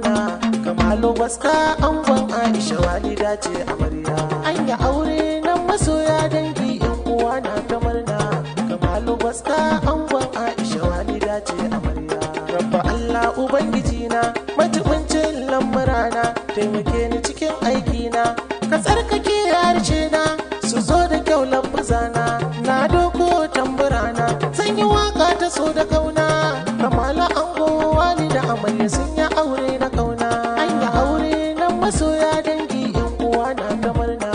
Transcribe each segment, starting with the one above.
murna. Kamalu Baska angon Aisha walida ce amarya. An yi aure nan masoya dangi yan uwa na ta murna. Kamalu Baska angon Aisha walida ce amarya. Rabba Allah ubangiji na matubincin lamurana, taimake ni cikin aikina, ka tsarkake harshe na su zo da kyau lafuzana. Na doko tamburana zan yi waka ta so da kauna. Kamalu ango walida amarya sun yi aure na kauna. An yi aure nan masoya dangi yan uwa na ta murna.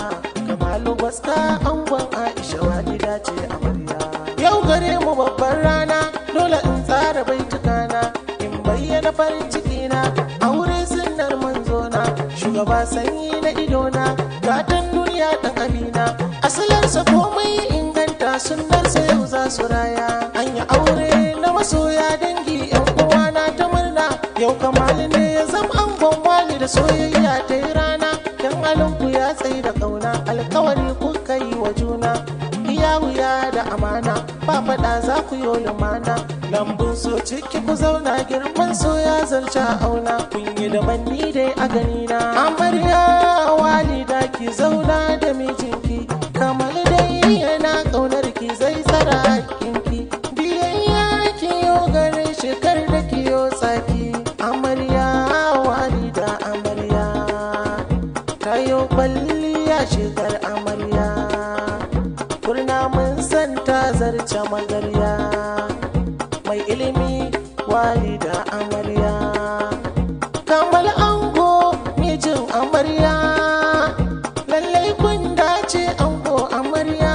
Kamalu Baska angon Aisha walida ce amarya. Yau gare mu babbar rana, dole in tsara baitukana, in bayyana farin ciki na. Aure sunnar manzona, shugaba sanyi na idona, gatan duniya dan amina. Asalarsa komai inganta, sunnarsa yau za su raya. An yi aure na masoya dangi yan uwa na ta murna. Yau Kamalu ne ya zama angon wali da soyayya ta yi rana. Dan alinku ya tsayi da kauna, alkawari kuka yi wa juna. Iya wuya da amana, ba faɗa za ku yi lumana. Lambun so ciki ku zauna, girman so ya zarce auna. Kun yi daban ni dai a ganina. Amarya walida ki zauna da mijinki, Kamalu dai yana ƙaunar ki zai tsara hakkinki. Biyayya ki yo gare shi kar da ki yo tsaki. Amarya walida amarya ta yo kwalliya shigar amarya. Kurna mun san ta zarce magarya, mai ilimi walida amarya. Kamalu ango mijin amarya, lallai kun dace ango amarya.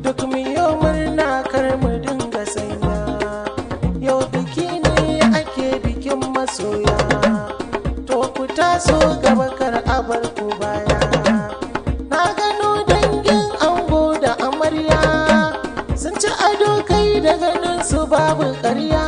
Duk mu yo murna kar mu dinga sanya, yau biki ne ake bikin masoya. To ku taso gaba kar a bar ku baya. Na gano dangin ango da amarya, sun ci ado kai da ganin su babu ƙarya.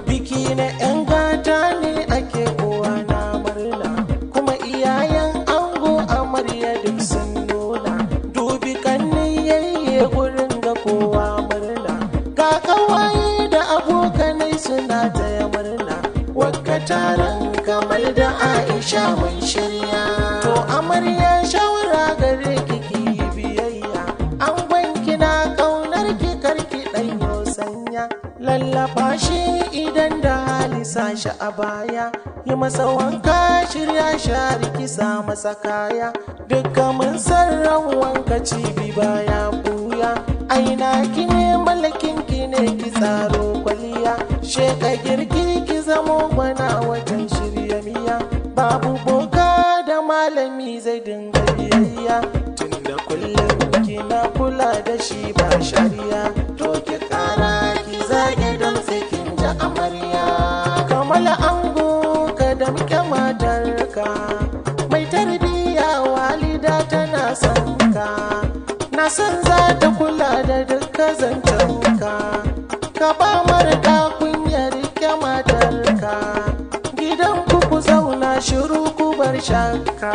Biki na 'yan gata ne ake kowa na murna, kuma iyayen ango amarya duk sun nuna. Dubi kanni yayye gurin ga kowa murna, ga kawaye da abokanai suna taya murna. Wakka taron Kamalu da Aisha mun shirya. To amarya shawara gare ki ki yi biyayya, angon kina kaunar ki karki ɗanyo sanya. Lallafa shi idan da hali sa shi a baya, yi masa wanka shirya shari ki sa masa kaya. Dukkan mun san ran wanka cibi baya buya, aina ki ne malakin ki ne ki tsaro kwaliya. Sheka girki ki zamo gwana wajen shirya miya, babu boka da malami zai dinga biyayya. Tunda kullum kina kula da shi ba shariya, to ki kara ki zage don sai kin ji amarya. Kamalu ango ka damke matarka, mai tarbiya walida tana son ka. Na san za ta kula da dukkan zancenka, ka ba marka kunya rike matarka. Gidan ku zauna shiru ku bar shakka.